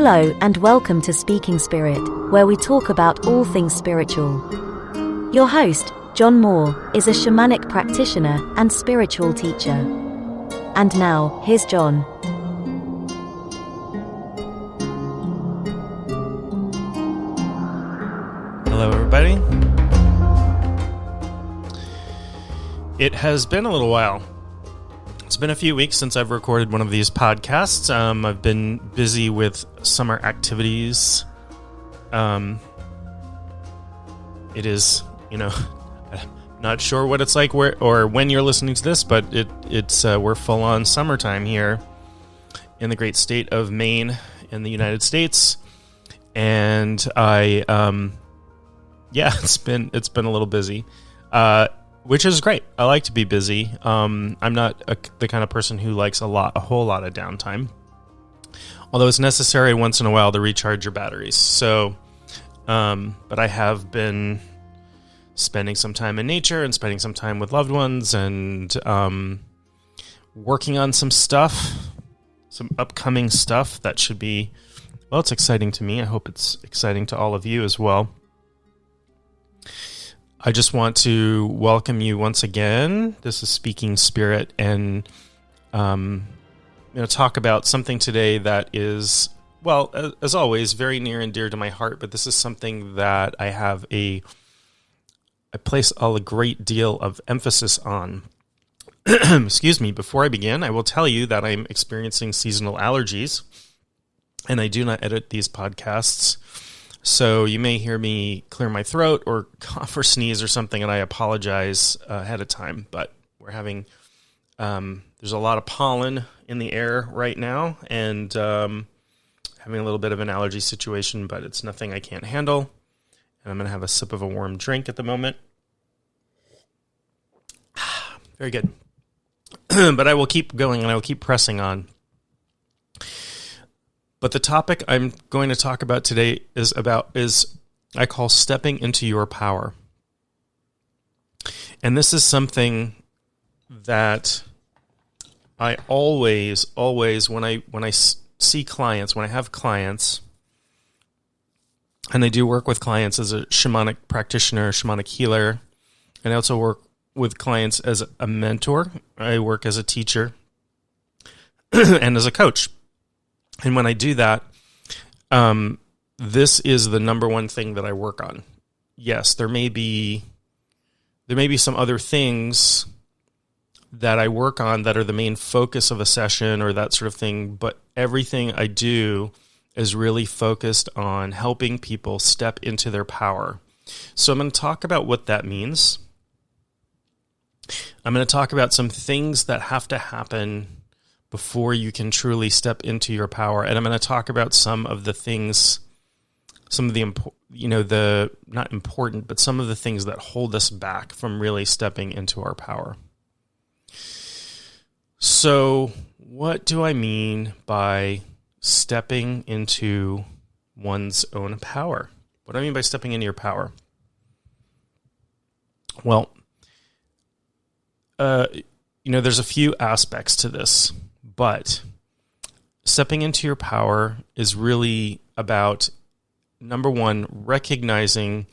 Hello and welcome to Speaking Spirit, where we talk about all things spiritual. Your host, John Moore, is a shamanic practitioner and spiritual teacher. And now, here's John. Hello, everybody. It has been a little while. It's been a few weeks since I've recorded one of these podcasts. I've been busy with summer activities. It is, not sure what it's like where or when you're listening to this, but it's we're full on summertime here in the great state of Maine in the United States, and it's been a little busy. Which is great. I like to be busy. I'm not the kind of person who likes a whole lot of downtime. Although it's necessary once in a while to recharge your batteries. So, but I have been spending some time in nature and spending some time with loved ones and working on some upcoming stuff that should be, well, it's exciting to me. I hope it's exciting to all of you as well. I just want to welcome you once again. This is Speaking Spirit, and talk about something today that is, well, as always, very near and dear to my heart. But this is something that I place a great deal of emphasis on. Excuse me. Before I begin, I will tell you that I'm experiencing seasonal allergies, and I do not edit these podcasts. So you may hear me clear my throat or cough or sneeze or something, and I apologize ahead of time. But we're having, there's a lot of pollen in the air right now, and having a little bit of an allergy situation, but it's nothing I can't handle. And I'm going to have a sip of a warm drink at the moment. Very good. But I will keep going, and I will keep pressing on. But the topic I'm going to talk about today is I call stepping into your power. And this is something that I always when I see clients, when I have clients, and I do work with clients as a shamanic practitioner, shamanic healer, and I also work with clients as a mentor. I work as a teacher and as a coach. And when I do that, this is the number one thing that I work on. Yes, there may be some other things that I work on that are the main focus of a session or that sort of thing, but everything I do is really focused on helping people step into their power. So I'm going to talk about what that means. I'm going to talk about some things that have to happen before you can truly step into your power. And I'm going to talk about some of the things, some of the not important, but some of the things that hold us back from really stepping into our power. So what do I mean by stepping into one's own power? What do I mean by stepping into your power? Well, there's a few aspects to this. But stepping into your power is really about, number one, recognizing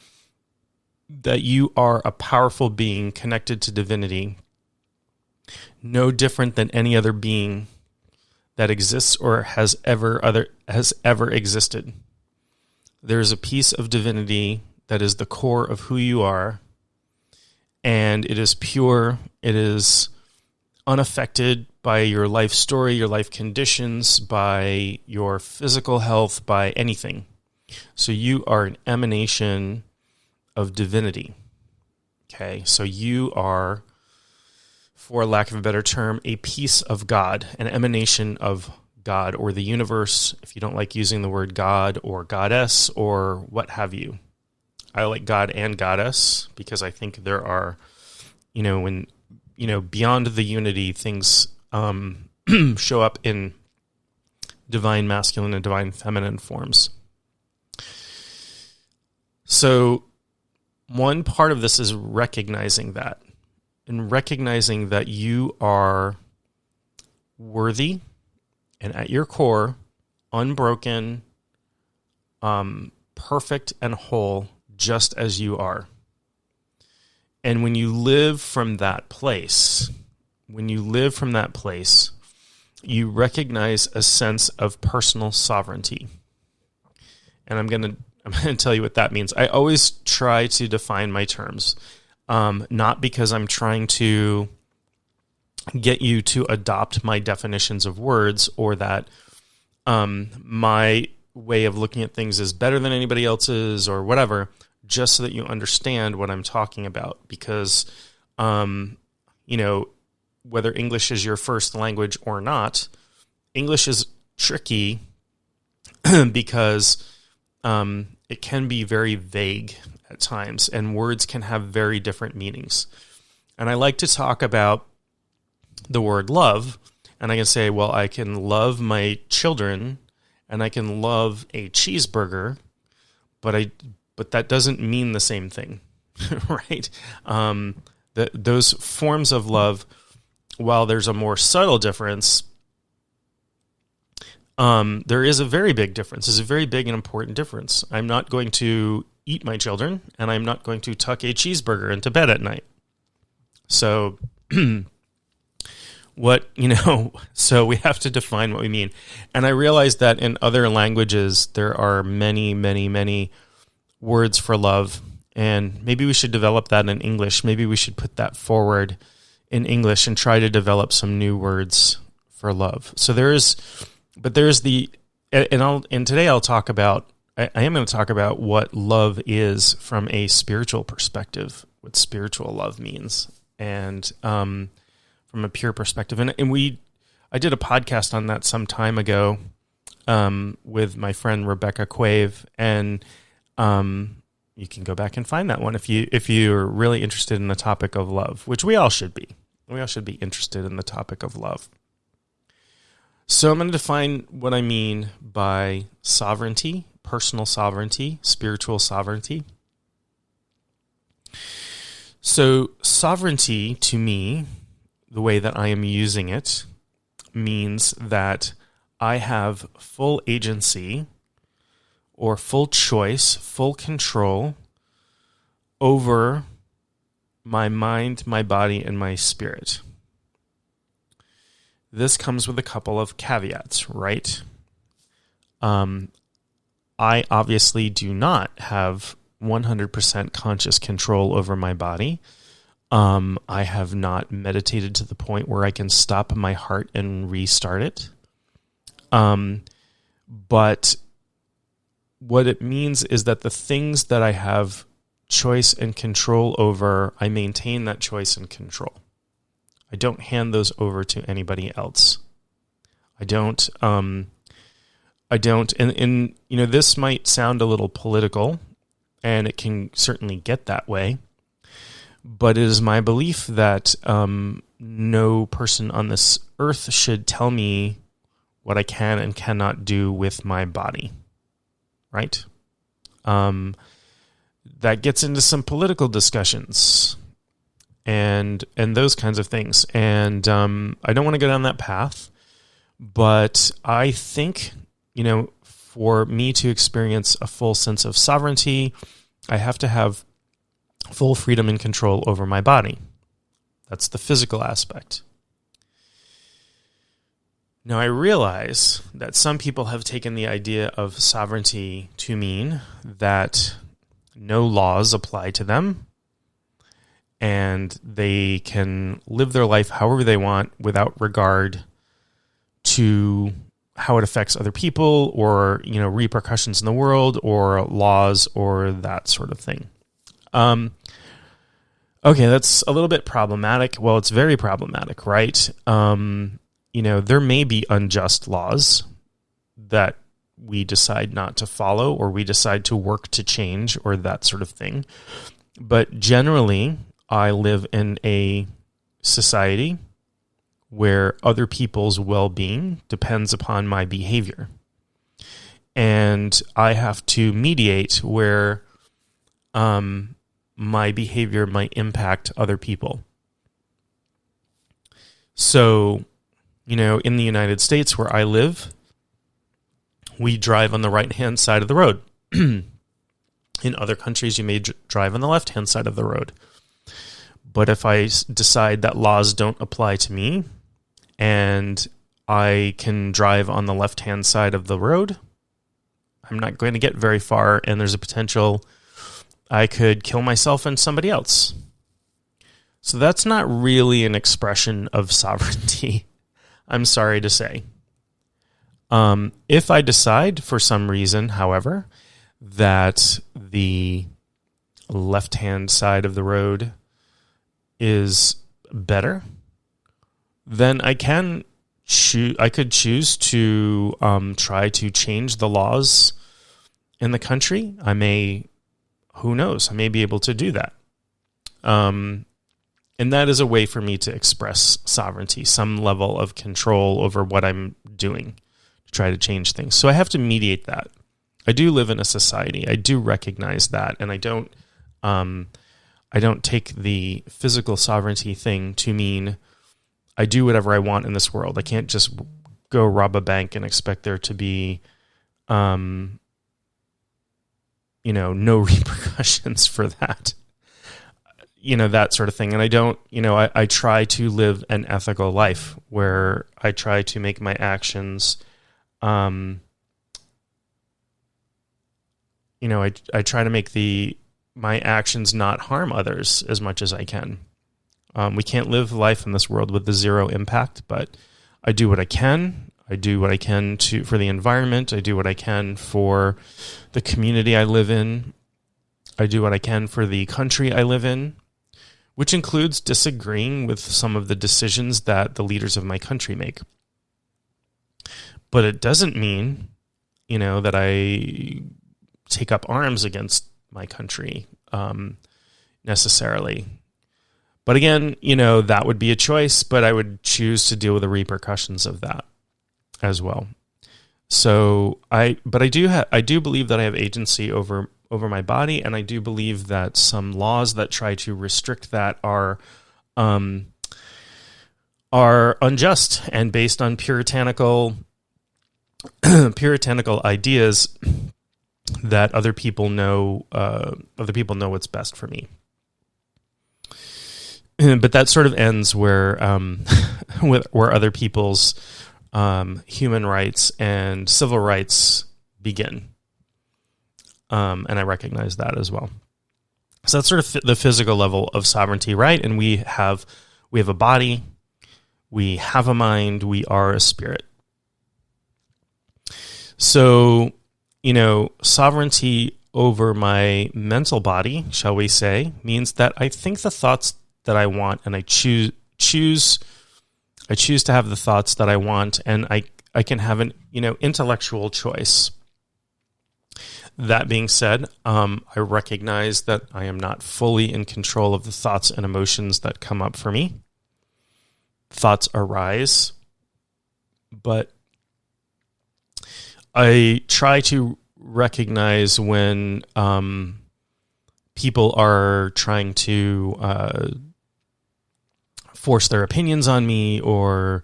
that you are a powerful being connected to divinity, no different than any other being that exists or has ever existed. There is a piece of divinity that is the core of who you are, and it is pure, it is unaffected by your life story, your life conditions, by your physical health, by anything. So you are an emanation of divinity. Okay, so you are, for lack of a better term, a piece of God, an emanation of God or the universe, if you don't like using the word God or goddess or what have you. I like God and goddess because I think there are, beyond the unity, things show up in divine masculine and divine feminine forms. So one part of this is recognizing that, and recognizing that you are worthy and at your core, unbroken, perfect and whole just as you are. And when you live from that place, you recognize a sense of personal sovereignty. And I'm going to tell you what that means. I always try to define my terms, not because I'm trying to get you to adopt my definitions of words or that my way of looking at things is better than anybody else's or whatever, just so that you understand what I'm talking about. Because, whether English is your first language or not, English is tricky because it can be very vague at times, and words can have very different meanings. And I like to talk about the word love, and I can say, well, I can love my children, and I can love a cheeseburger, but that doesn't mean the same thing, right? Those forms of love, while there's a more subtle difference, there is a very big difference. There's a very big and important difference. I'm not going to eat my children, and I'm not going to tuck a cheeseburger into bed at night. So, so we have to define what we mean. And I realize that in other languages, there are many, many, many words for love. And maybe we should develop that in English. Maybe we should put that forward in English and try to develop some new words for love. So today I'll talk about, I am going to talk about what love is from a spiritual perspective, what spiritual love means, and from a pure perspective. And I did a podcast on that some time ago with my friend Rebecca Quave, and you can go back and find that one if you're really interested in the topic of love, which we all should be. We all should be interested in the topic of love. So I'm going to define what I mean by sovereignty, personal sovereignty, spiritual sovereignty. So sovereignty, to me, the way that I am using it, means that I have full agency or full choice, full control over my mind, my body, and my spirit. This comes with a couple of caveats, right? I obviously do not have 100% conscious control over my body. I have not meditated to the point where I can stop my heart and restart it. But what it means is that the things that I have choice and control over, I maintain that choice and control. I don't hand those over to anybody else. I don't, and this might sound a little political, and it can certainly get that way, but it is my belief that no person on this earth should tell me what I can and cannot do with my body, right? That gets into some political discussions and those kinds of things. And I don't want to go down that path, but I think, for me to experience a full sense of sovereignty, I have to have full freedom and control over my body. That's the physical aspect. Now, I realize that some people have taken the idea of sovereignty to mean that no laws apply to them, and they can live their life however they want without regard to how it affects other people or, repercussions in the world or laws or that sort of thing. Okay, that's a little bit problematic. Well, it's very problematic, right? There may be unjust laws that we decide not to follow or we decide to work to change or that sort of thing. But generally, I live in a society where other people's well-being depends upon my behavior. And I have to mediate where my behavior might impact other people. So, in the United States where I live, we drive on the right-hand side of the road. In other countries, you may drive on the left-hand side of the road. But if I decide that laws don't apply to me and I can drive on the left-hand side of the road, I'm not going to get very far, and there's a potential I could kill myself and somebody else. So that's not really an expression of sovereignty, I'm sorry to say. If I decide for some reason, however, that the left-hand side of the road is better, then I could choose to try to change the laws in the country. Who knows, I may be able to do that. And that is a way for me to express sovereignty, some level of control over what I'm doing to try to change things. So I have to mediate that. I do live in a society. I do recognize that, and I don't take the physical sovereignty thing to mean I do whatever I want in this world. I can't just go rob a bank and expect there to be, no repercussions for that. That sort of thing. And I don't, I try to live an ethical life where I try to make my actions, I try to make my actions not harm others as much as I can. We can't live life in this world with the zero impact, but I do what I can. I do what I can for the environment. I do what I can for the community I live in. I do what I can for the country I live in, which includes disagreeing with some of the decisions that the leaders of my country make. But it doesn't mean, that I take up arms against my country necessarily. But again, that would be a choice, but I would choose to deal with the repercussions of that as well. So I do believe that I have agency over my body, and I do believe that some laws that try to restrict that are unjust and based on puritanical ideas that other people know what's best for me. But that sort of ends where where other people's human rights and civil rights begin. And I recognize that as well. So that's sort of the physical level of sovereignty, right? And we have a body, we have a mind, we are a spirit. So, sovereignty over my mental body, shall we say, means that I think the thoughts that I want, and I choose to have the thoughts that I want, and I can have an intellectual choice. That being said, I recognize that I am not fully in control of the thoughts and emotions that come up for me. Thoughts arise, but I try to recognize when people are trying to force their opinions on me or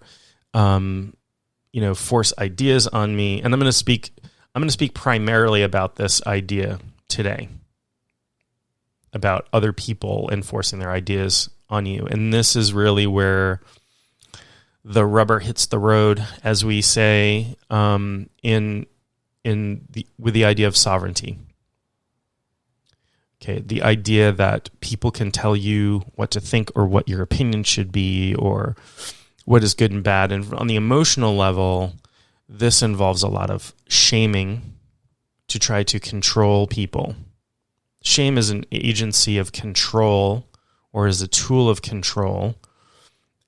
force ideas on me. And I'm going to speak primarily about this idea today, about other people enforcing their ideas on you. And this is really where the rubber hits the road, as we say, with the idea of sovereignty. Okay, the idea that people can tell you what to think or what your opinion should be or what is good and bad. And on the emotional level, this involves a lot of shaming to try to control people. Shame is an agency of control or is a tool of control.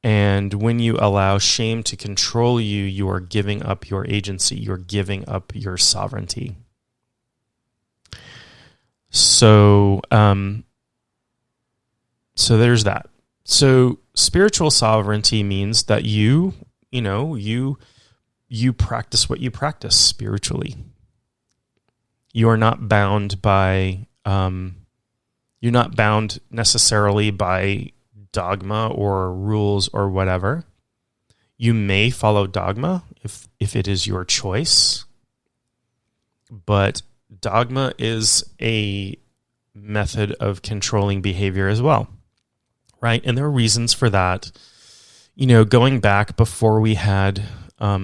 And when you allow shame to control you, you are giving up your agency. You're giving up your sovereignty. So there's that. So spiritual sovereignty means that you practice what you practice spiritually. You are not bound by, you're not bound necessarily by dogma or rules or whatever. You may follow dogma if it is your choice, but dogma is a method of controlling behavior as well, right? And there are reasons for that. Going back before we had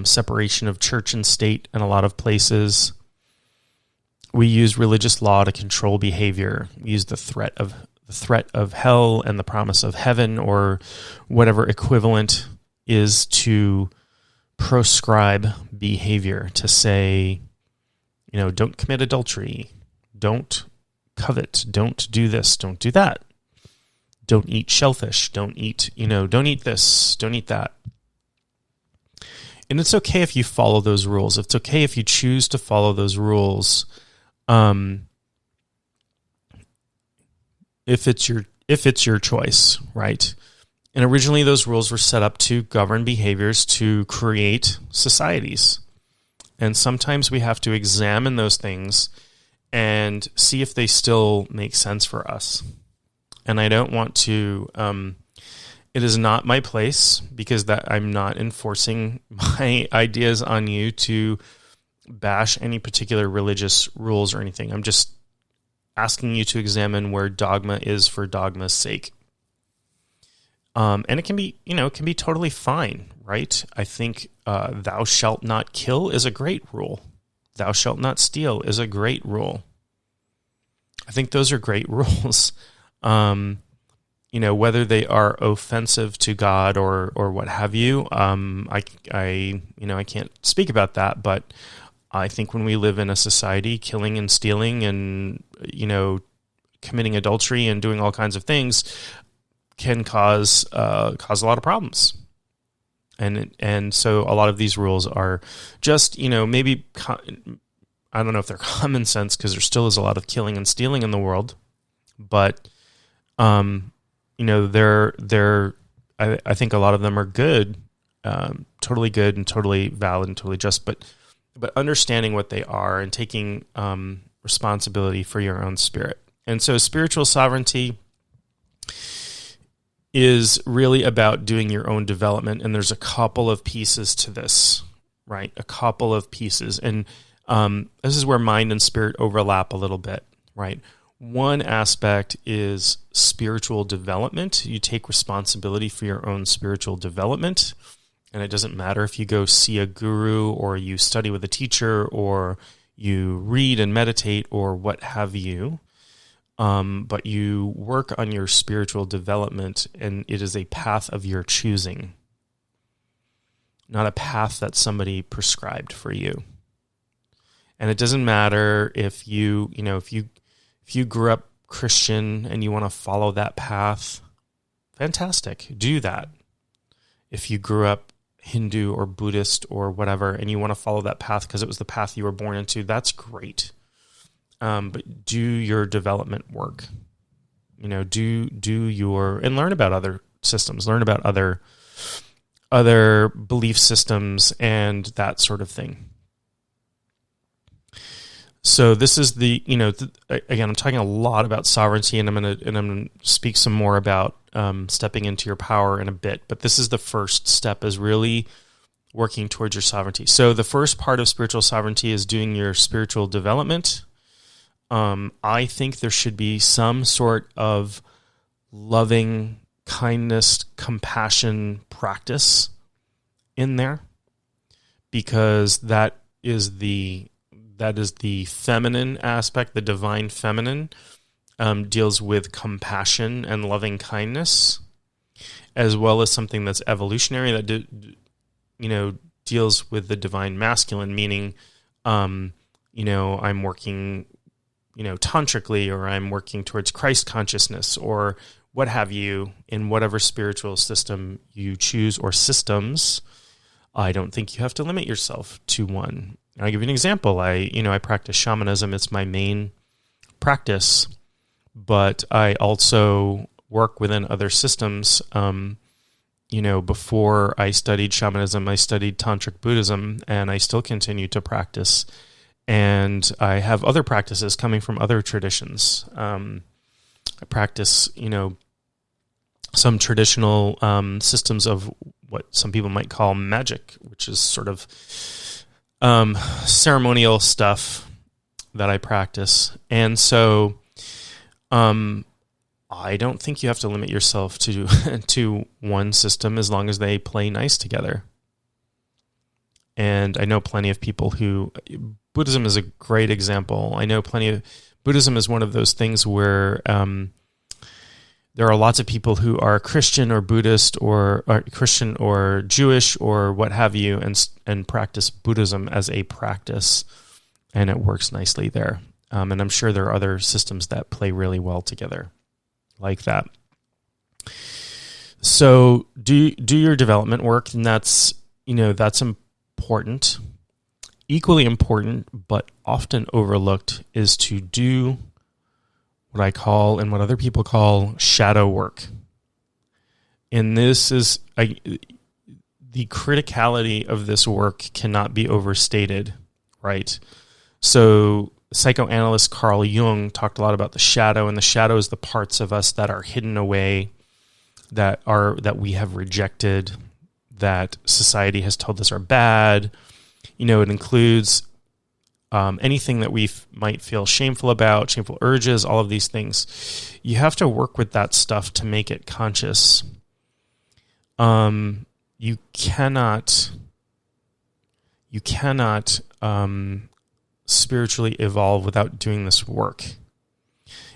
separation of church and state in a lot of places, we used religious law to control behavior. We used the threat of hell and the promise of heaven, or whatever equivalent is, to proscribe behavior, to say, don't commit adultery, don't covet, don't do this, don't do that, don't eat shellfish, don't eat this, don't eat that. And it's okay if you follow those rules. It's okay if you choose to follow those rules. If it's your choice, right? And originally those rules were set up to govern behaviors, to create societies. And sometimes we have to examine those things and see if they still make sense for us. And I don't want to, it is not my place, because that I'm not enforcing my ideas on you to bash any particular religious rules or anything. I'm just asking you to examine where dogma is for dogma's sake. And it can be, it can be totally fine, right? I think thou shalt not kill is a great rule. Thou shalt not steal is a great rule. I think those are great rules. Whether they are offensive to God or what have you, I can't speak about that, but I think when we live in a society, killing and stealing and, committing adultery and doing all kinds of things can cause a lot of problems. And so a lot of these rules are just, maybe, I don't know if they're common sense, because there still is a lot of killing and stealing in the world, but, I think a lot of them are good, totally good and totally valid and totally just, but understanding what they are and taking responsibility for your own spirit. And so spiritual sovereignty is really about doing your own development, and there's a couple of pieces to this, right? A couple of pieces. And this is where mind and spirit overlap a little bit, right? One aspect is spiritual development. You take responsibility for your own spiritual development. And it doesn't matter if you go see a guru, or you study with a teacher, or you read and meditate, or what have you. But you work on your spiritual development, and it is a path of your choosing, not a path that somebody prescribed for you. And it doesn't matter if you grew up Christian and you want to follow that path, fantastic, do that. If you grew up Hindu or Buddhist or whatever, and you want to follow that path because it was the path you were born into, that's great. But do your development work. And learn about other systems, learn about other belief systems and that sort of thing. So this is again, I'm talking a lot about sovereignty, and I'm going to speak some more about stepping into your power in a bit. But this is the first step, is really working towards your sovereignty. So the first part of spiritual sovereignty is doing your spiritual development. I think there should be some sort of loving kindness, compassion practice in there, because that is the feminine aspect. The divine feminine deals with compassion and loving kindness, as well as something that's evolutionary that deals with the divine masculine, meaning I'm working tantrically, or I'm working towards Christ consciousness, or what have you, in whatever spiritual system you choose, or systems. I don't think you have to limit yourself to one. I'll give you an example. I practice shamanism. It's my main practice, but I also work within other systems. Before I studied shamanism, I studied tantric Buddhism, and I still continue to practice. And I have other practices coming from other traditions. I practice, some traditional systems of what some people might call magic, which is sort of ceremonial stuff that I practice. And so I don't think you have to limit yourself to to one system as long as they play nice together. And I know plenty of people who, Buddhism is a great example. I know Buddhism is one of those things where there are lots of people who are Christian or Buddhist or Christian or Jewish or what have you, and practice Buddhism as a practice, and it works nicely there. And I'm sure there are other systems that play really well together like that. So do your development work, and that's important. Equally important, but often overlooked, is to do what I call and what other people call shadow work. And this is the criticality of this work cannot be overstated, right? So psychoanalyst Carl Jung talked a lot about the shadow, and the shadow is the parts of us that are hidden away, that we have rejected, that society has told us are bad. It includes anything that we might feel shameful about, shameful urges, all of these things. You have to work with that stuff to make it conscious. You cannot spiritually evolve without doing this work.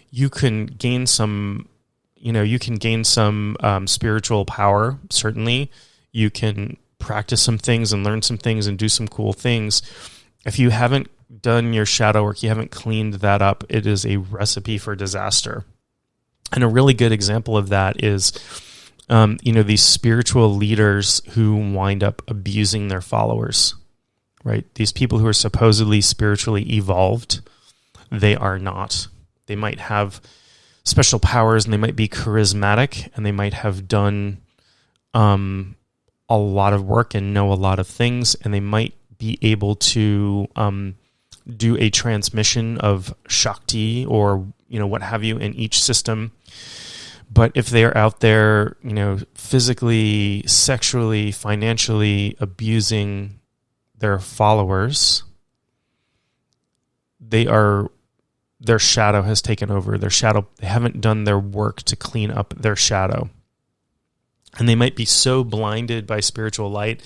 You can gain some spiritual power, certainly. You can practice some things and learn some things and do some cool things. If you haven't done your shadow work, you haven't cleaned that up, it is a recipe for disaster. And a really good example of that is, these spiritual leaders who wind up abusing their followers, right? These people who are supposedly spiritually evolved, they are not. They might have special powers, and they might be charismatic, and they might have done a lot of work and know a lot of things, and they might be able to do a transmission of Shakti or what have you in each system. But if they are out there, physically, sexually, financially abusing their followers, their shadow has taken over. They haven't done their work to clean up their shadow. And they might be so blinded by spiritual light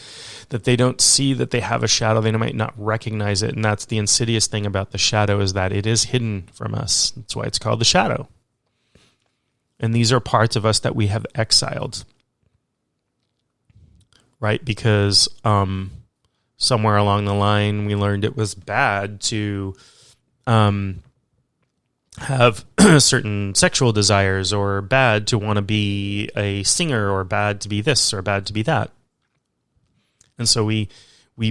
that they don't see that they have a shadow. They might not recognize it. And that's the insidious thing about the shadow, is that it is hidden from us. That's why it's called the shadow. And these are parts of us that we have exiled, right? Because somewhere along the line, we learned it was bad to have certain sexual desires, or bad to want to be a singer, or bad to be this, or bad to be that. And so we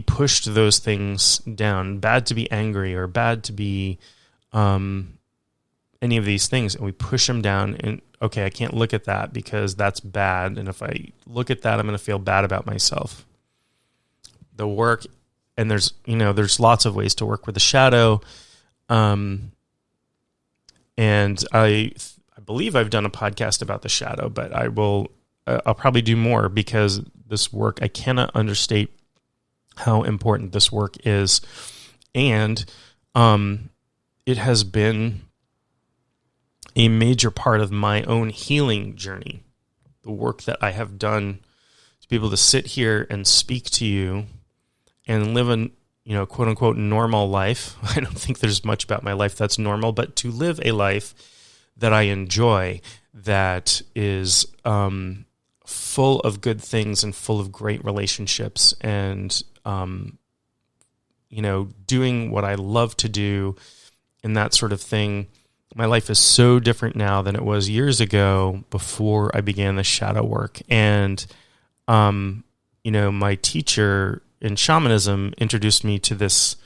pushed those things down. Bad to be angry, or bad to be any of these things, and we push them down. And okay, I can't look at that because that's bad, and if I look at that, I'm going to feel bad about myself. The work, and there's lots of ways to work with the shadow. And I believe I've done a podcast about the shadow, but I'll probably do more, because this work, I cannot understate how important this work is. And it has been a major part of my own healing journey. The work that I have done to be able to sit here and speak to you and live an quote unquote normal life. I don't think there's much about my life that's normal, but to live a life that I enjoy, that is full of good things and full of great relationships, and doing what I love to do and that sort of thing. My life is so different now than it was years ago before I began the shadow work. And my teacher in shamanism introduced me to this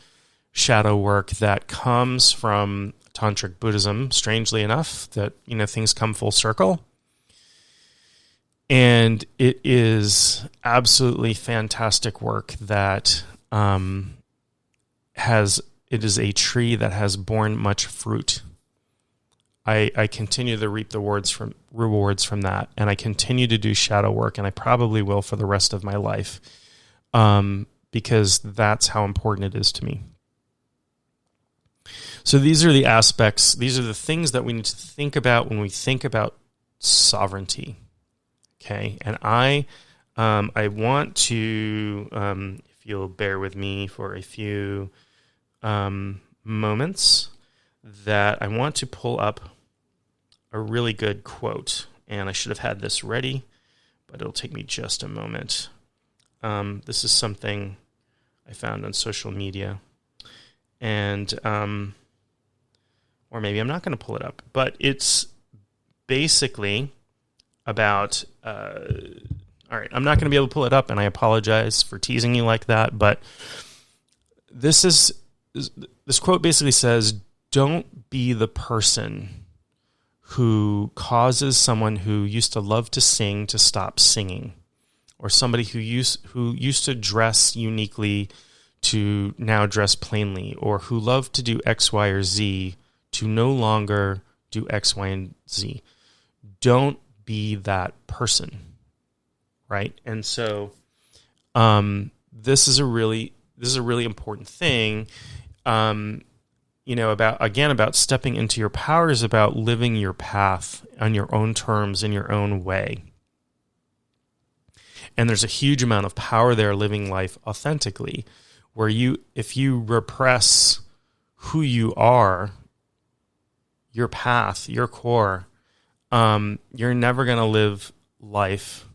shadow work that comes from Tantric Buddhism, strangely enough, that, things come full circle. And it is absolutely fantastic work that it is a tree that has borne much fruit. I continue to reap the rewards from that, and I continue to do shadow work, and I probably will for the rest of my life. Because that's how important it is to me. So these are the aspects, these are the things that we need to think about when we think about sovereignty. Okay, and I want to, if you'll bear with me for a few moments, that I want to pull up a really good quote, and I should have had this ready, but it'll take me just a moment. This is something I found on social media, and or maybe I'm not going to pull it up, but it's basically about, all right, I'm not going to be able to pull it up, and I apologize for teasing you like that, but this quote basically says, don't be the person who causes someone who used to love to sing to stop singing, or somebody who used to dress uniquely to now dress plainly, or who loved to do X, Y, or Z to no longer do X, Y, and Z. Don't be that person, right? And so this is a really important thing, about stepping into your power is about living your path on your own terms, in your own way. And there's a huge amount of power there, living life authentically, where if you repress who you are, your path, your core, you're never going to live life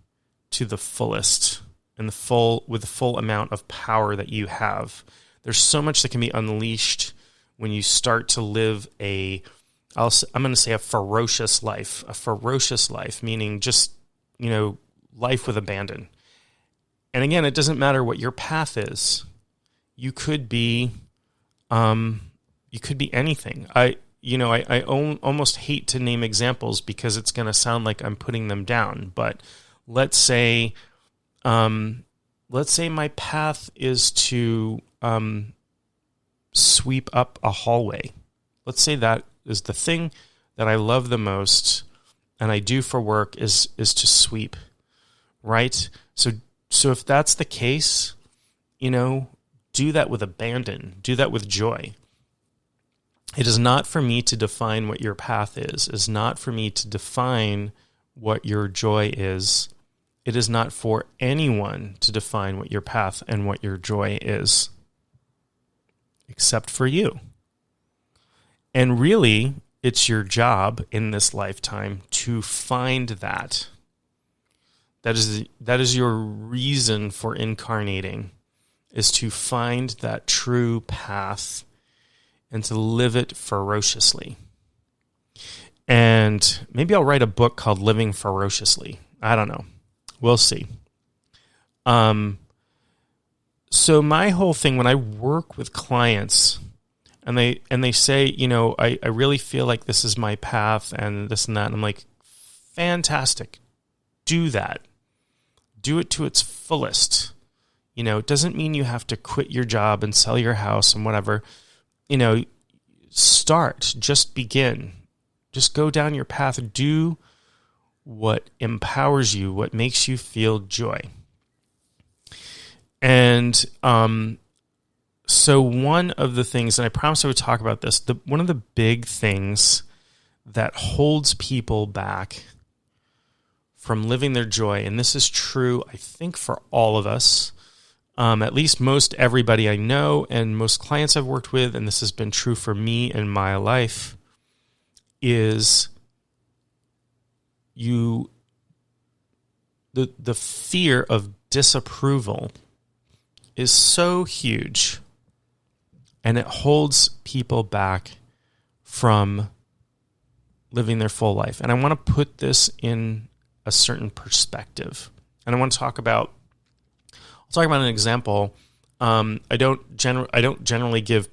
to the fullest and with the full amount of power that you have. There's so much that can be unleashed when you start to live I'm going to say a ferocious life, meaning just, life with abandon. And again, it doesn't matter what your path is. You could be anything. I almost hate to name examples because it's going to sound like I'm putting them down. But let's say my path is to sweep up a hallway. Let's say that is the thing that I love the most and I do for work is to sweep, right? So if that's the case, do that with abandon, do that with joy. It is not for me to define what your path is. It is not for me to define what your joy is. It is not for anyone to define what your path and what your joy is, except for you. And really, it's your job in this lifetime to find that. That is your reason for incarnating, is to find that true path and to live it ferociously. And maybe I'll write a book called Living Ferociously. I don't know. We'll see. So my whole thing when I work with clients and they say, I really feel like this is my path and this and that, and I'm like, fantastic. Do that. Do it to its fullest. It doesn't mean you have to quit your job and sell your house and whatever. Start, just begin, just go down your path, do what empowers you, what makes you feel joy. And so one of the things, and I promised I would talk about this, one of the big things that holds people back from living their joy, and this is true, I think, for all of us, at least most everybody I know and most clients I've worked with, and this has been true for me in my life, is the fear of disapproval is so huge, and it holds people back from living their full life. And I want to put this in a certain perspective, and I want to talk about an example. I don't generally give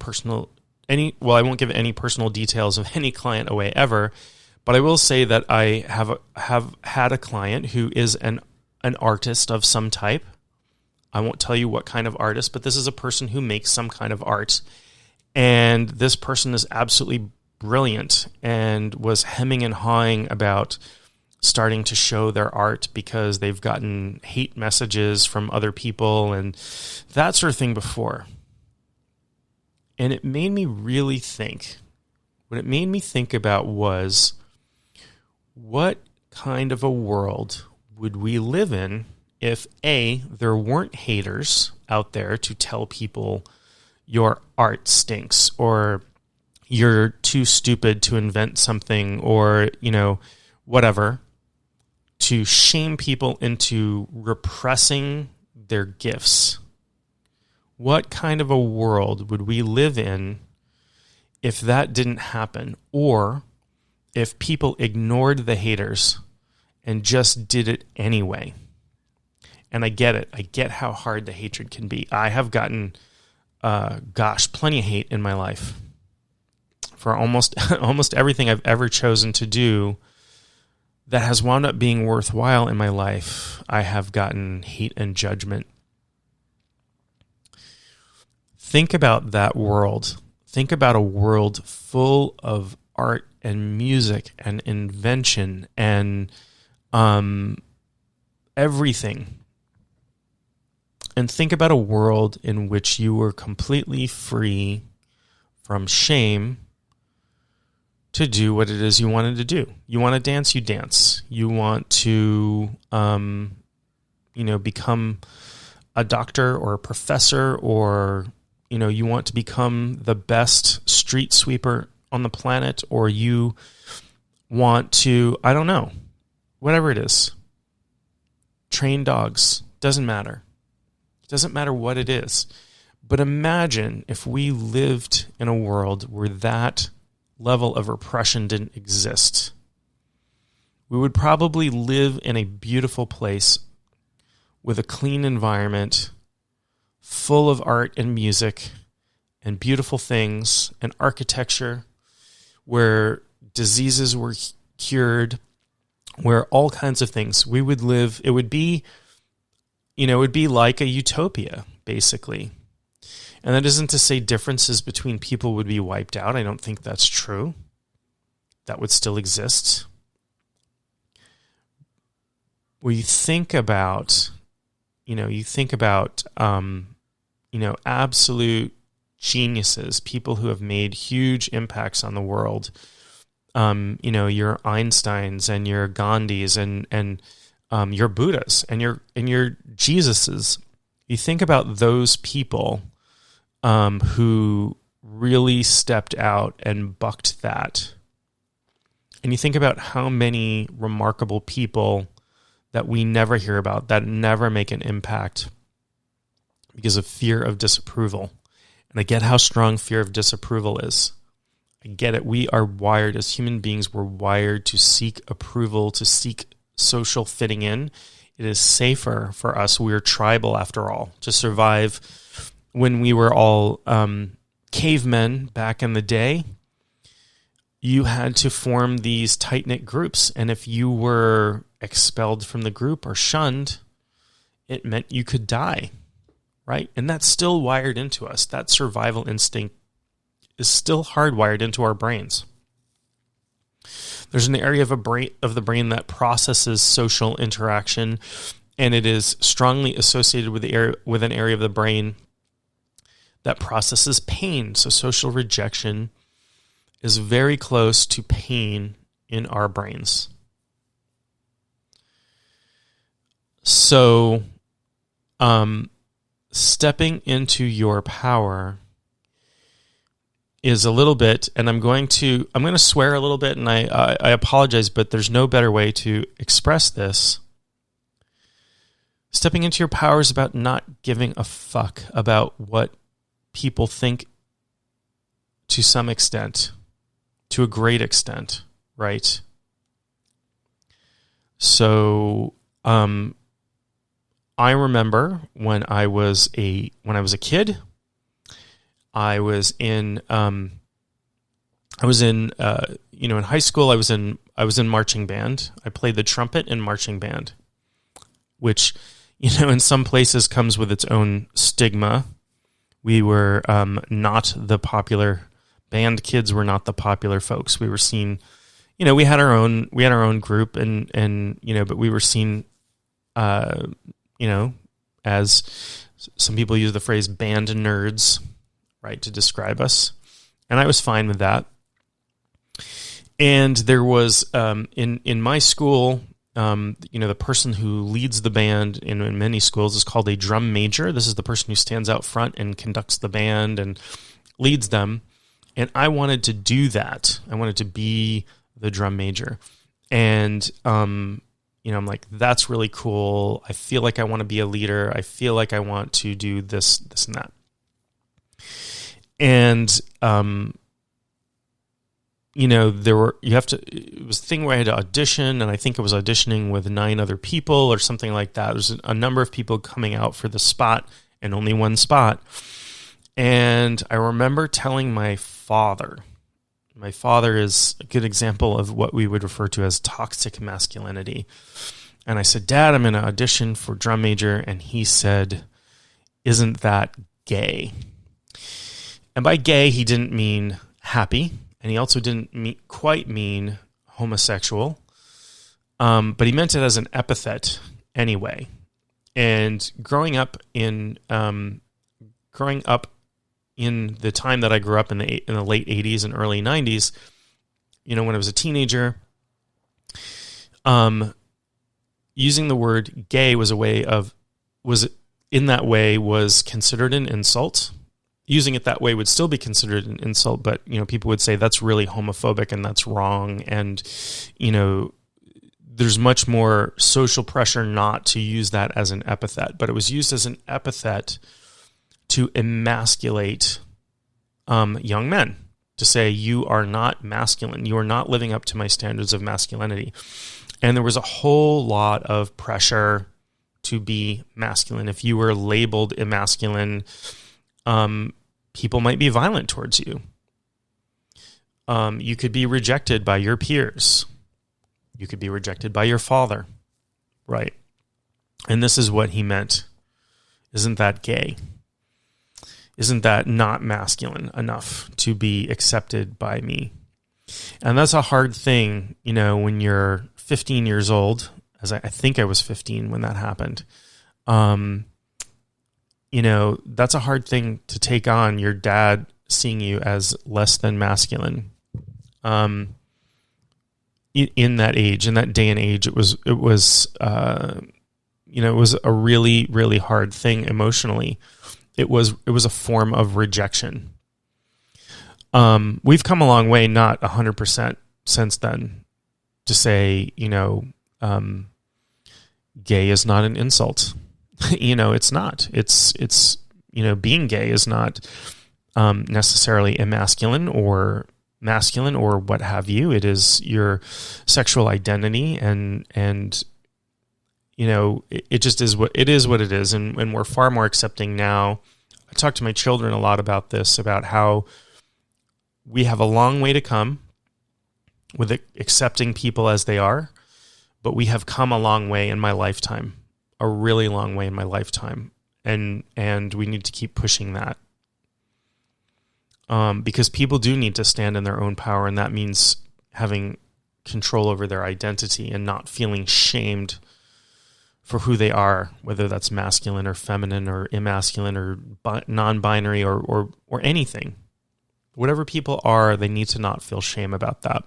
I won't give any personal details of any client away ever, but I will say that I have had a client who is an artist of some type. I won't tell you what kind of artist, but this is a person who makes some kind of art, and this person is absolutely brilliant and was hemming and hawing about starting to show their art because they've gotten hate messages from other people and that sort of thing before. And it made me really think, What it made me think about was, what kind of a world would we live in if A, there weren't haters out there to tell people your art stinks, or you're too stupid to invent something, or, whatever, to shame people into repressing their gifts. What kind of a world would we live in if that didn't happen, or if people ignored the haters and just did it anyway? And I get it. I get how hard the hatred can be. I have gotten, plenty of hate in my life for almost everything I've ever chosen to do that has wound up being worthwhile in my life. I have gotten hate and judgment. Think about that world. Think about a world full of art and music and invention and everything. And think about a world in which you were completely free from shame to do what it is you wanted to do. You want to dance, you dance. You want to, become a doctor or a professor, or, you want to become the best street sweeper on the planet, or you want to, I don't know, whatever it is. Train dogs. Doesn't matter. It doesn't matter what it is. But imagine if we lived in a world where that level of repression didn't exist. We would probably live in a beautiful place with a clean environment, full of art and music and beautiful things and architecture, where diseases were cured, where all kinds of things. We would live, it would be like a utopia, basically. And that isn't to say differences between people would be wiped out. I don't think that's true. That would still exist. Where you think about, absolute geniuses, people who have made huge impacts on the world. Your Einsteins and your Gandhis and your Buddhas and your Jesuses. You think about those people who really stepped out and bucked that. And you think about how many remarkable people that we never hear about, that never make an impact because of fear of disapproval. And I get how strong fear of disapproval is. I get it. We are wired, as human beings, we're wired to seek approval, to seek social fitting in. It is safer for us. We're tribal, after all, to survive. When we were all cavemen back in the day, you had to form these tight-knit groups. And if you were expelled from the group or shunned, it meant you could die, right? And that's still wired into us. That survival instinct is still hardwired into our brains. There's an area of the brain that processes social interaction, and it is strongly associated with an area of the brain that processes pain. So social rejection is very close to pain in our brains. So, stepping into your power is a little bit, and I'm going to swear a little bit, and I apologize, but there's no better way to express this. Stepping into your power is about not giving a fuck about what people think, to some extent, to a great extent, right? So, I remember when I was a kid, I was in high school. I was in marching band. I played the trumpet in marching band, which, in some places comes with its own stigma. We were not the popular band. Kids were not the popular folks. We were seen, we had our own group, and but we were seen, as some people use the phrase band nerds, right, to describe us. And I was fine with that. And there was in my school, the person who leads the band in many schools is called a drum major. This is the person who stands out front and conducts the band and leads them. And I wanted to do that. I wanted to be the drum major. And, I'm like, that's really cool. I feel like I want to be a leader. I feel like I want to do this, and that. And, it was a thing where I had to audition, and I think I was auditioning with 9 other people or something like that. There's a number of people coming out for the spot and only one spot. And I remember telling my father is a good example of what we would refer to as toxic masculinity. And I said, Dad, I'm going to audition for drum major. And he said, isn't that gay? And by gay, he didn't mean happy. And he also didn't quite mean homosexual. But he meant it as an epithet anyway. And growing up in the time that I grew up in the late 80s and early 90s, when I was a teenager, using the word gay was considered an insult. Using it that way would still be considered an insult, but people would say that's really homophobic and that's wrong, and there's much more social pressure not to use that as an epithet, but it was used as an epithet to emasculate young men, to say, you are not masculine. You are not living up to my standards of masculinity. And there was a whole lot of pressure to be masculine. If you were labeled emasculine, people might be violent towards you. You could be rejected by your peers. You could be rejected by your father. Right. And this is what he meant. Isn't that gay? Isn't that not masculine enough to be accepted by me? And that's a hard thing, when you're 15 years old, as I think I was 15 when that happened. That's a hard thing to take on, your dad seeing you as less than masculine. In that age, in that day and age, it was a really, really hard thing emotionally. It was a form of rejection. We've come a long way, not 100% since then, to say, gay is not an insult. It's not. It's being gay is not necessarily emasculine or masculine or what have you. It is your sexual identity, and it just is what it is. And we're far more accepting now. I talk to my children a lot about this, about how we have a long way to come with accepting people as they are, but we have come a long way in my lifetime, a really long way in my lifetime. And we need to keep pushing that. Because people do need to stand in their own power, and that means having control over their identity and not feeling shamed for who they are, whether that's masculine or feminine or emasculine or non-binary or anything. Whatever people are, they need to not feel shame about that.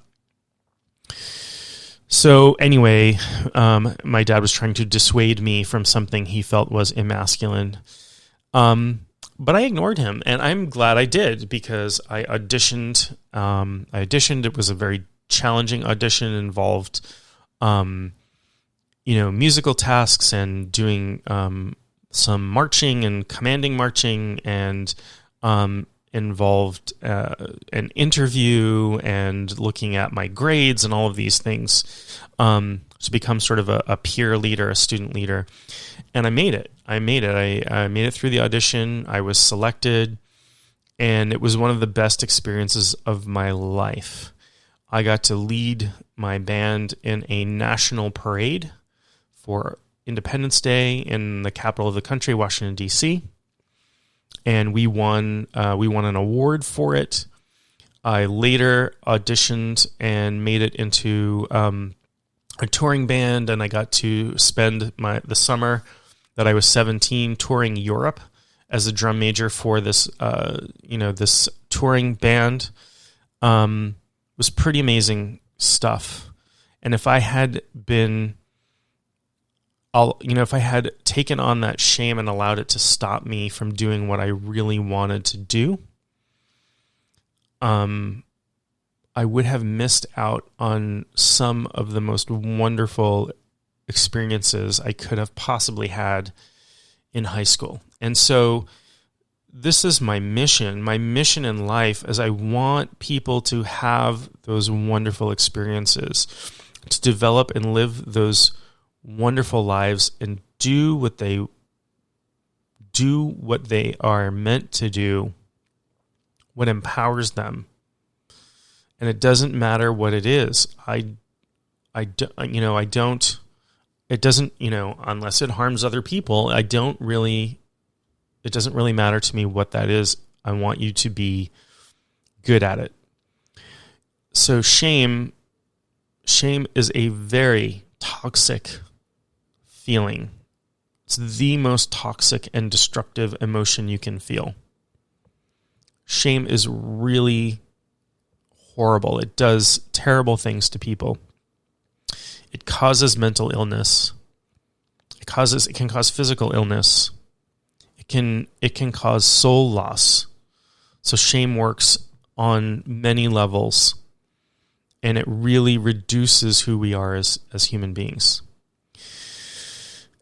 So anyway, my dad was trying to dissuade me from something he felt was emasculine. But I ignored him, and I'm glad I did, because I auditioned. It was a very challenging audition. It involved, musical tasks and doing some marching and commanding marching, and involved an interview and looking at my grades and all of these things to become sort of a peer leader, a student leader. And I made it. I made it through the audition. I was selected, and it was one of the best experiences of my life. I got to lead my band in a national parade for Independence Day in the capital of the country, Washington, D.C., and we won an award for it. I later auditioned and made it into a touring band, and I got to spend the summer that I was 17 touring Europe as a drum major for this this touring band, was pretty amazing stuff. And if I had been, if I had taken on that shame and allowed it to stop me from doing what I really wanted to do, I would have missed out on some of the most wonderful experiences I could have possibly had in high school. And so this is my mission. My mission in life is I want people to have those wonderful experiences, to develop and live those wonderful lives and do what they are meant to do, what empowers them. And it doesn't matter what it is. It doesn't, unless it harms other people, it doesn't really matter to me what that is. I want you to be good at it. So shame is a very toxic feeling. It's the most toxic and destructive emotion you can feel. Shame is really horrible. It does terrible things to people. It causes mental illness. It can cause physical illness. It can cause soul loss. So shame works on many levels, and it really reduces who we are as human beings.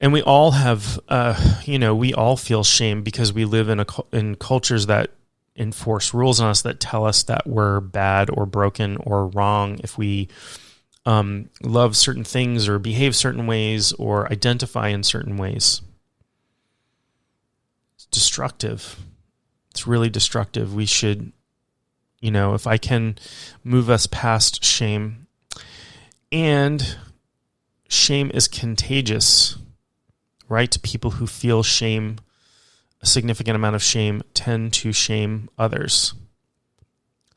And we all have, we all feel shame because we live in cultures that enforce rules on us that tell us that we're bad or broken or wrong if we love certain things or behave certain ways or identify in certain ways. It's destructive. It's really destructive. We should, if I can move us past shame. And shame is contagious, right? People who feel shame, a significant amount of shame, tend to shame others.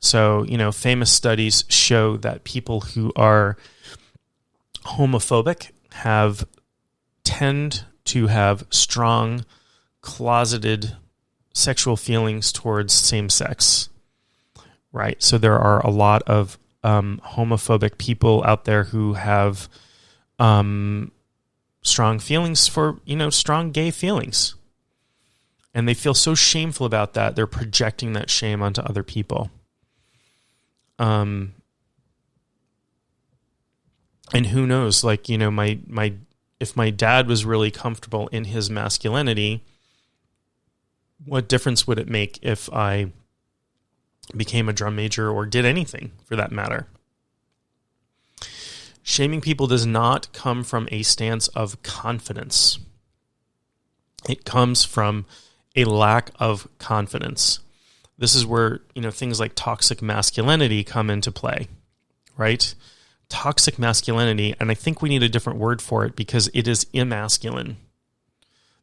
So, famous studies show that people who are homophobic tend to have strong, closeted sexual feelings towards same sex, right? So there are a lot of homophobic people out there who have strong feelings for, strong gay feelings. And they feel so shameful about that, they're projecting that shame onto other people. And who knows, if my dad was really comfortable in his masculinity, what difference would it make if I became a drum major or did anything for that matter? Shaming people does not come from a stance of confidence. It comes from a lack of confidence. This is where, things like toxic masculinity come into play, right? Toxic masculinity, and I think we need a different word for it because it is emasculine.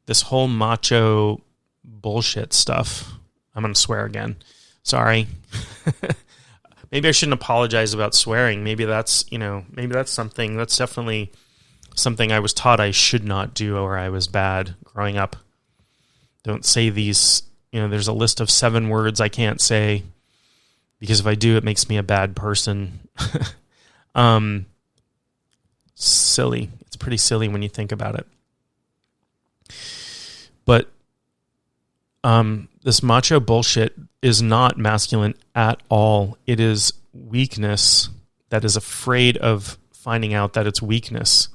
This whole macho bullshit stuff. I'm going to swear again. Sorry. Maybe I shouldn't apologize about swearing. Maybe that's definitely something I was taught I should not do or I was bad growing up. Don't say these, there's a list of 7 words I can't say because if I do, it makes me a bad person. Silly. It's pretty silly when you think about it. But this macho bullshit is not masculine at all. It is weakness that is afraid of finding out that it's weakness.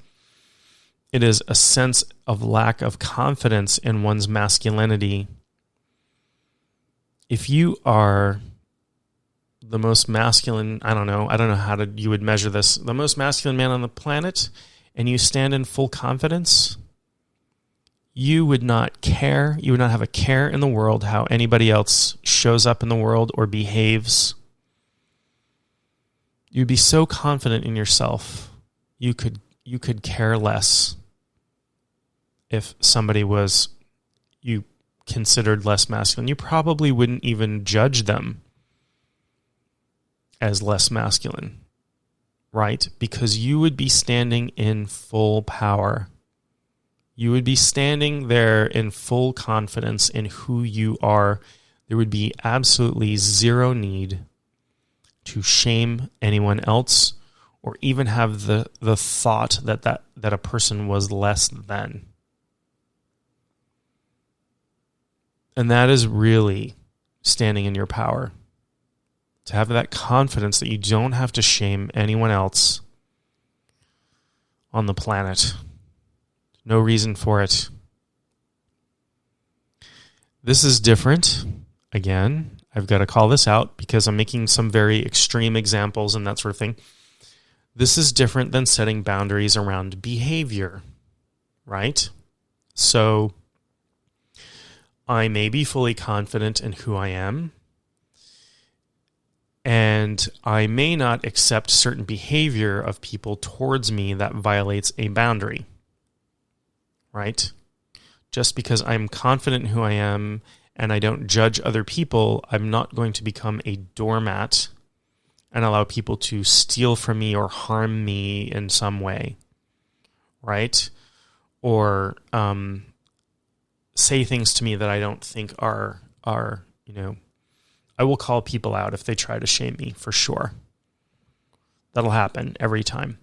It is a sense of lack of confidence in one's masculinity. If you are the most masculine, I don't know how you would measure this, the most masculine man on the planet, and you stand in full confidence, you would not care. You would not have a care in the world how anybody else shows up in the world or behaves. You'd be so confident in yourself, you could care less if somebody was you considered less masculine. You probably wouldn't even judge them as less masculine, right? Because you would be standing in full power. You would be standing there in full confidence in who you are. There would be absolutely zero need to shame anyone else or even have the thought that a person was less than. And that is really standing in your power. To have that confidence that you don't have to shame anyone else on the planet. No reason for it. This is different. Again, I've got to call this out because I'm making some very extreme examples and that sort of thing. This is different than setting boundaries around behavior, right? So I may be fully confident in who I am, and I may not accept certain behavior of people towards me that violates a boundary, right? Just because I'm confident in who I am and I don't judge other people, I'm not going to become a doormat and allow people to steal from me or harm me in some way, right? Or say things to me that I don't think are I will call people out if they try to shame me, for sure. That'll happen every time.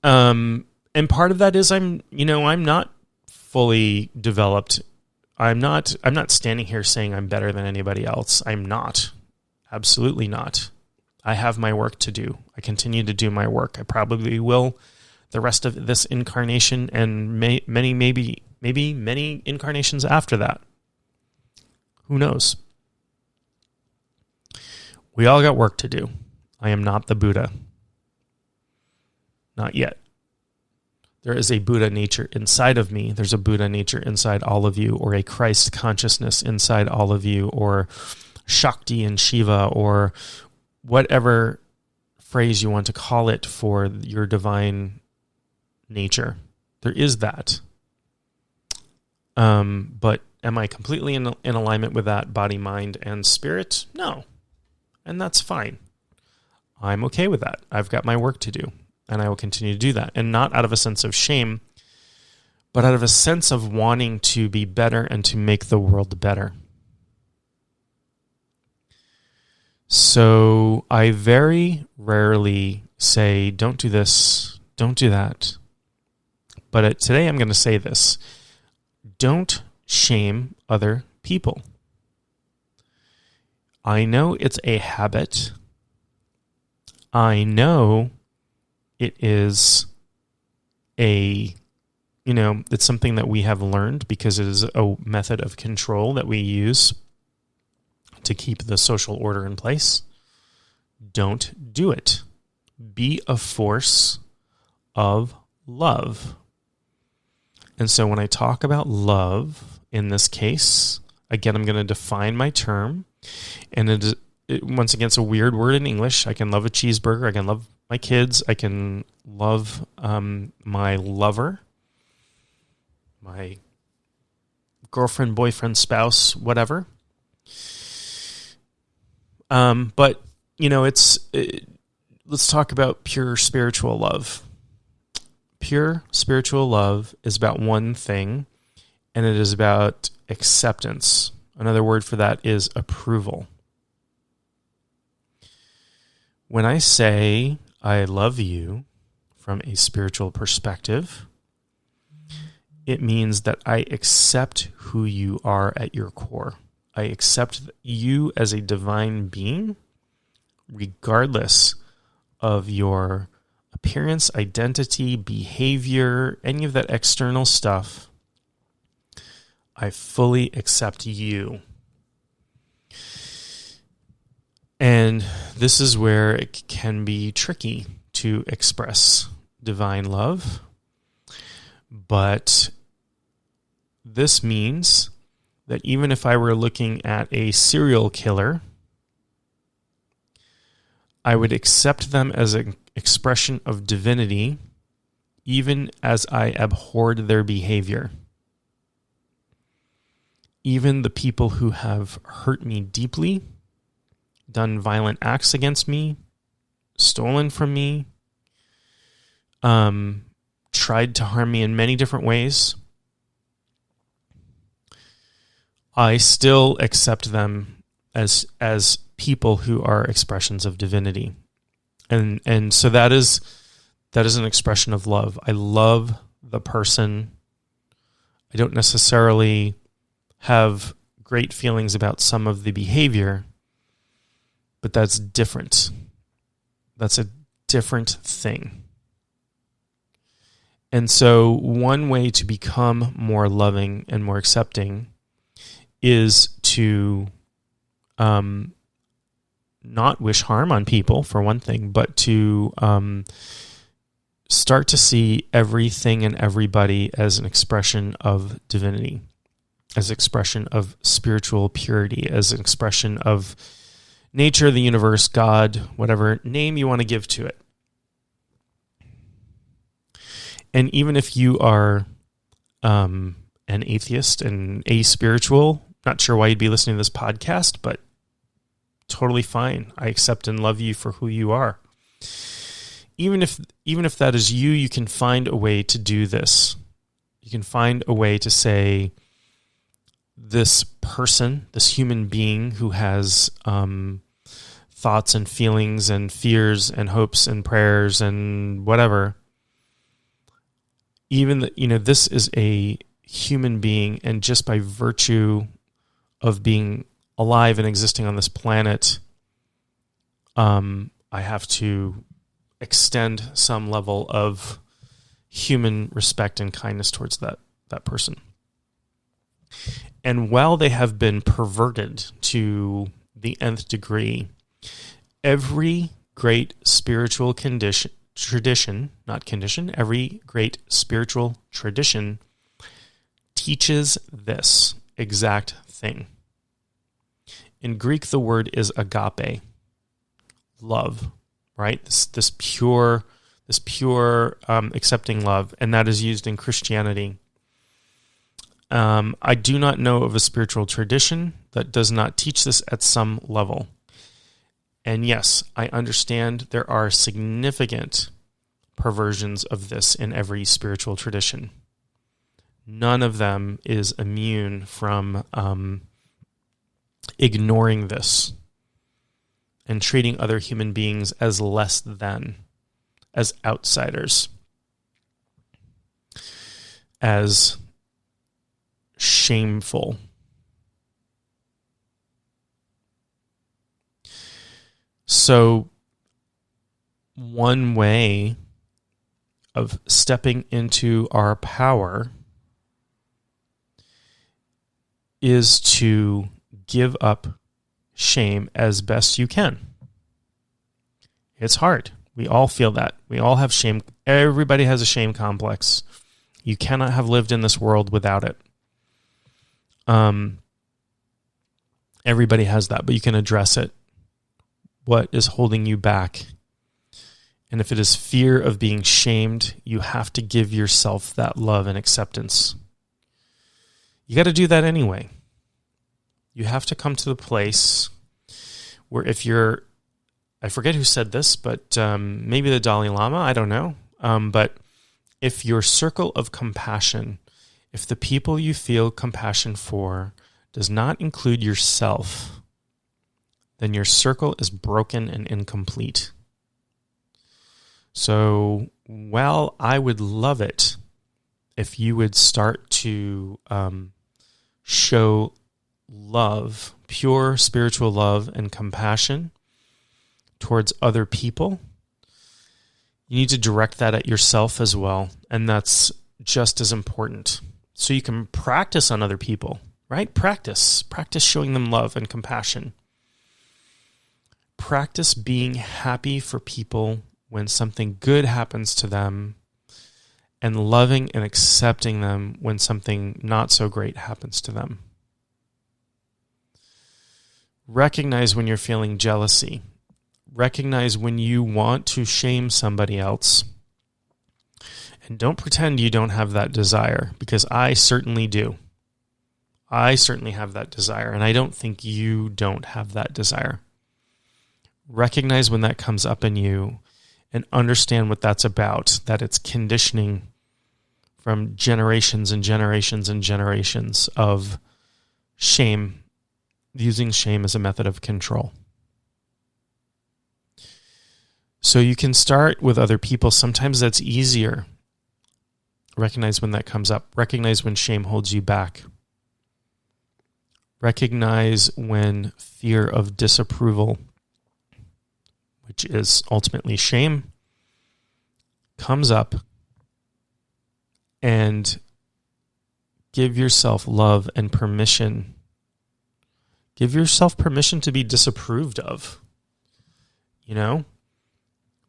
And part of that is I'm not fully developed. I'm not standing here saying I'm better than anybody else. I'm not. Absolutely not. I have my work to do. I continue to do my work. I probably will the rest of this incarnation and maybe many incarnations after that. Who knows? We all got work to do. I am not the Buddha. Not yet. There is a Buddha nature inside of me. There's a Buddha nature inside all of you, or a Christ consciousness inside all of you, or Shakti and Shiva, or whatever phrase you want to call it for your divine nature. There is that. But am I completely in alignment with that body, mind, and spirit? No. And that's fine. I'm okay with that. I've got my work to do, and I will continue to do that. And not out of a sense of shame, but out of a sense of wanting to be better and to make the world better. So I very rarely say, don't do this, don't do that. But today I'm going to say this. Don't shame other people. I know it's a habit. I know it is it's something that we have learned because it is a method of control that we use to keep the social order in place. Don't do it. Be a force of love. And so when I talk about love, in this case, again, I'm going to define my term. And once again, it's a weird word in English. I can love a cheeseburger. I can love my kids. I can love my lover, my girlfriend, boyfriend, spouse, whatever. But let's talk about pure spiritual love. Pure spiritual love is about one thing, and it is about acceptance. Another word for that is approval. When I say I love you from a spiritual perspective, it means that I accept who you are at your core. I accept you as a divine being, regardless of your appearance, identity, behavior, any of that external stuff. I fully accept you. And this is where it can be tricky to express divine love. But this means that even if I were looking at a serial killer, I would accept them as an expression of divinity, even as I abhorred their behavior. Even the people who have hurt me deeply, done violent acts against me, stolen from me, tried to harm me in many different ways, I still accept them as people who are expressions of divinity. And so that is an expression of love. I love the person. I don't necessarily have great feelings about some of the behavior, but that's different. That's a different thing. And so one way to become more loving and more accepting is to not wish harm on people, for one thing, but to start to see everything and everybody as an expression of divinity, as an expression of spiritual purity, as an expression of nature, the universe, God, whatever name you want to give to it. And even if you are an atheist and aspiritual, not sure why you'd be listening to this podcast, but totally fine. I accept and love you for who you are. Even if that is you, you can find a way to do this. You can find a way to say, this person, this human being who has thoughts and feelings and fears and hopes and prayers and whatever, this is a human being, and just by virtue of being alive and existing on this planet, I have to extend some level of human respect and kindness towards that person. And while they have been perverted to the nth degree, every great spiritual every great spiritual tradition teaches this exact thing. In Greek, the word is agape, love, right? This pure accepting love, and that is used in Christianity. I do not know of a spiritual tradition that does not teach this at some level. And yes, I understand there are significant perversions of this in every spiritual tradition. None of them is immune from ignoring this and treating other human beings as less than, as outsiders, as shameful. So one way of stepping into our power is to give up shame as best you can. It's hard. We all feel that. We all have shame. Everybody has a shame complex. You cannot have lived in this world without it. Everybody has that, but you can address it. What is holding you back? And if it is fear of being shamed, you have to give yourself that love and acceptance. You got to do that anyway. You have to come to the place where if you're, I forget who said this, but maybe the Dalai Lama, I don't know. But if your circle of compassion, if the people you feel compassion for does not include yourself, then your circle is broken and incomplete. So, while I would love it if you would start to show love, pure spiritual love and compassion towards other people, you need to direct that at yourself as well. And that's just as important. So you can practice on other people, right? Practice showing them love and compassion. Practice being happy for people when something good happens to them, and loving and accepting them when something not so great happens to them. Recognize when you're feeling jealousy. Recognize when you want to shame somebody else. And don't pretend you don't have that desire, because I certainly do. I certainly have that desire, and I don't think you don't have that desire. Recognize when that comes up in you and understand what that's about, that it's conditioning from generations and generations and generations of shame, using shame as a method of control. So you can start with other people. Sometimes that's easier. Recognize when that comes up. Recognize when shame holds you back. Recognize when fear of disapproval, which is ultimately shame, comes up, and give yourself love and permission. Give yourself permission to be disapproved of. You know,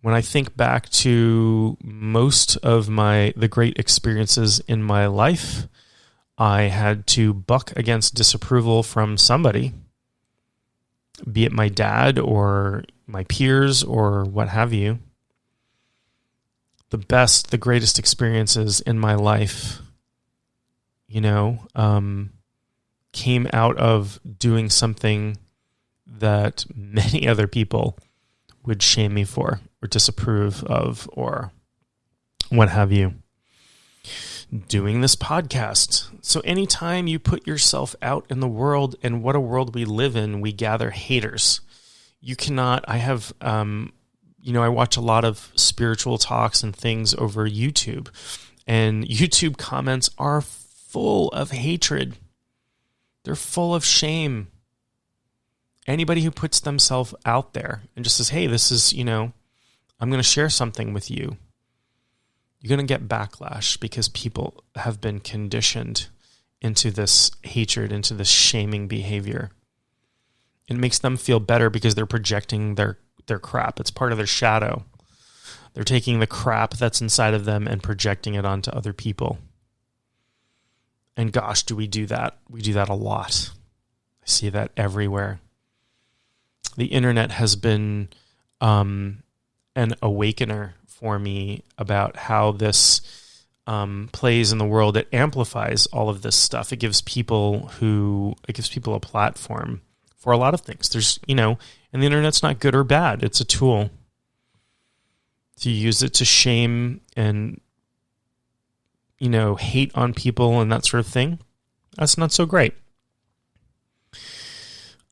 when I think back to most of the great experiences in my life, I had to buck against disapproval from somebody, be it my dad or my peers or what have you. The greatest experiences in my life, came out of doing something that many other people would shame me for or disapprove of or what have you. Doing this podcast. So anytime you put yourself out in the world, and what a world we live in, we gather haters. You cannot, I watch a lot of spiritual talks and things over YouTube, and YouTube comments are full of hatred. They're full of shame. Anybody who puts themselves out there and just says, hey, this is, I'm going to share something with you, you're going to get backlash because people have been conditioned into this hatred, into this shaming behavior. It makes them feel better because they're projecting their crap. It's part of their shadow. They're taking the crap that's inside of them and projecting it onto other people. And gosh, do we do that? We do that a lot. I see that everywhere. The internet has been an awakener for me about how this plays in the world. It amplifies all of this stuff. It gives people a platform for a lot of things. And the internet's not good or bad. It's a tool. To use it to shame and, hate on people and that sort of thing, that's not so great.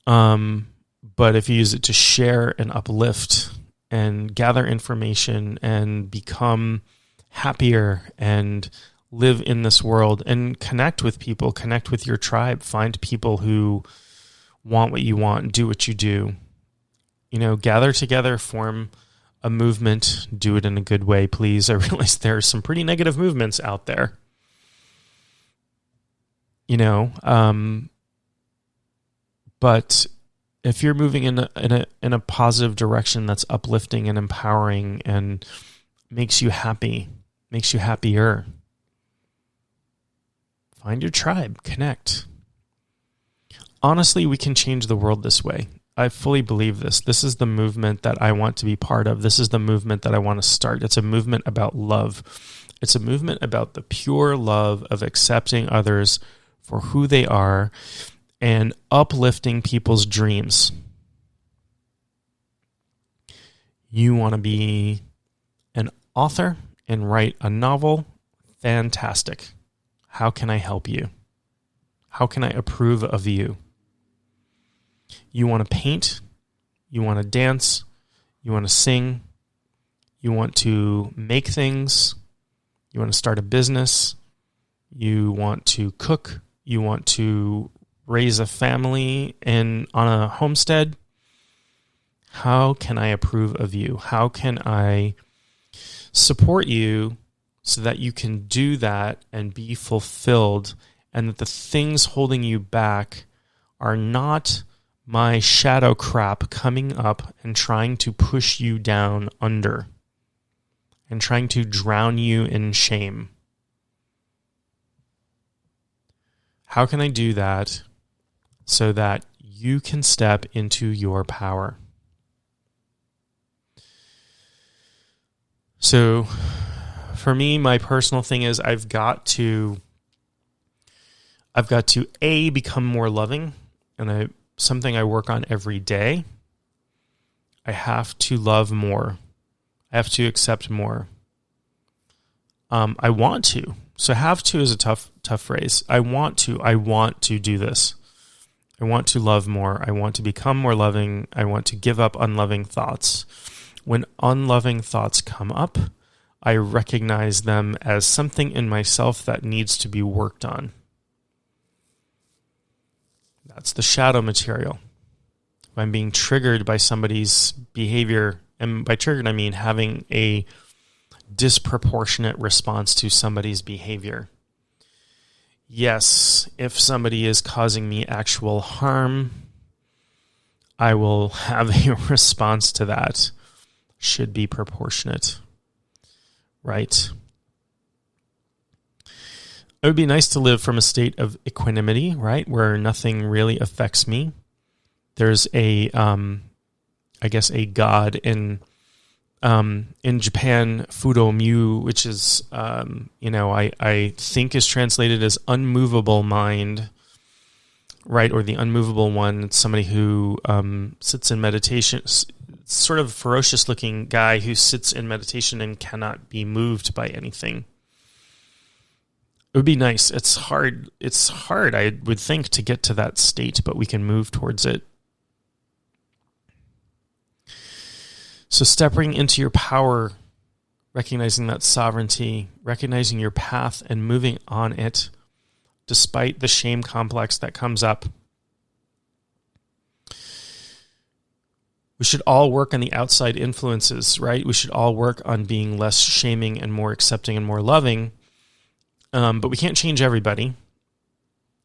But if you use it to share and uplift and gather information and become happier and live in this world and connect with people, connect with your tribe, find people who want what you want and do what you do, gather together, form a movement, do it in a good way, please. I realize there are some pretty negative movements out there. But if you're moving in a positive direction that's uplifting and empowering and makes you happy, makes you happier, find your tribe, connect. Honestly, we can change the world this way. I fully believe this. This is the movement that I want to be part of. This is the movement that I want to start. It's a movement about love. It's a movement about the pure love of accepting others for who they are and uplifting people's dreams. You want to be an author and write a novel? Fantastic. How can I help you? How can I approve of you? You want to paint, you want to dance, you want to sing, you want to make things, you want to start a business, you want to cook, you want to raise a family on a homestead. How can I approve of you? How can I support you so that you can do that and be fulfilled, and that the things holding you back are not my shadow crap coming up and trying to push you down under and trying to drown you in shame? How can I do that so that you can step into your power? So for me, my personal thing is I've got to become more loving, and something I work on every day. I have to love more. I have to accept more. I want to. So have to is a tough phrase. I want to do this. I want to love more. I want to become more loving. I want to give up unloving thoughts. When unloving thoughts come up, I recognize them as something in myself that needs to be worked on. That's the shadow material. If I'm being triggered by somebody's behavior, and by triggered I mean having a disproportionate response to somebody's behavior. Yes, if somebody is causing me actual harm, I will have a response to that. Should be proportionate, right? It would be nice to live from a state of equanimity, right, where nothing really affects me. There's a god in Japan, Fudo Myu, which is, I think is translated as unmovable mind, right, or the unmovable one. It's somebody who sits in meditation, sort of ferocious-looking guy who sits in meditation and cannot be moved by anything. It would be nice. It's hard, I would think, to get to that state, but we can move towards it. So stepping into your power, recognizing that sovereignty, recognizing your path and moving on it, despite the shame complex that comes up. We should all work on the outside influences, right? We should all work on being less shaming and more accepting and more loving. But we can't change everybody.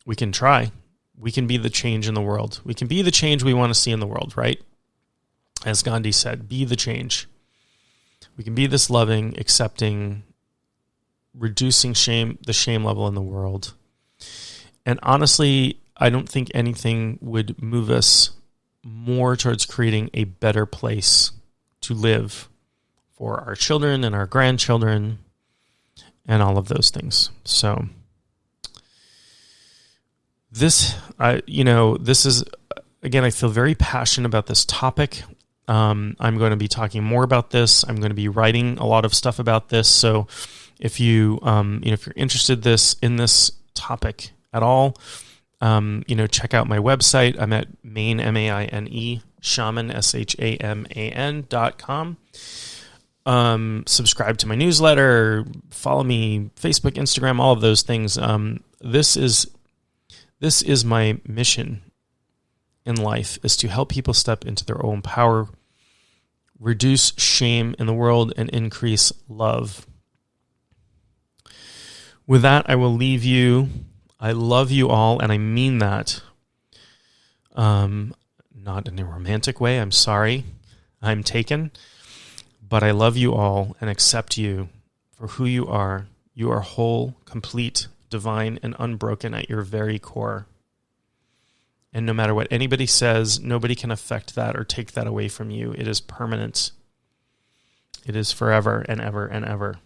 We can try. We can be the change in the world. We can be the change we want to see in the world, right? As Gandhi said, be the change. We can be this loving, accepting, reducing the shame level in the world. And honestly, I don't think anything would move us more towards creating a better place to live for our children and our grandchildren and all of those things. So this is, again, I feel very passionate about this topic. I'm going to be talking more about this. I'm going to be writing a lot of stuff about this. So if you, if you're interested in this topic at all, check out my website. I'm at Maine, M-A-I-N-E, shaman, SHAMAN.com. Subscribe to my newsletter, follow me, Facebook, Instagram, all of those things. This is my mission in life, is to help people step into their own power, reduce shame in the world, and increase love. With that, I will leave you. I love you all, and I mean that. Not in a romantic way. I'm sorry. I'm taken. But I love you all and accept you for who you are. You are whole, complete, divine, and unbroken at your very core. And no matter what anybody says, nobody can affect that or take that away from you. It is permanent. It is forever and ever and ever.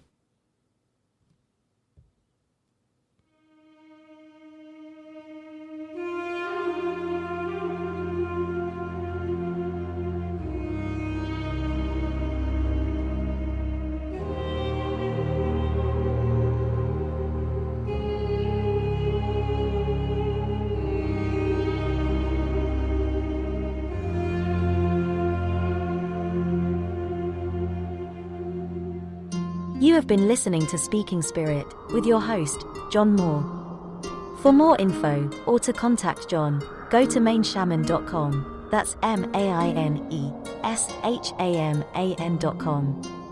You have been listening to Speaking Spirit with your host, John Moore. For more info or to contact John, go to mainshaman.com. That's MAINESHAMAN.com.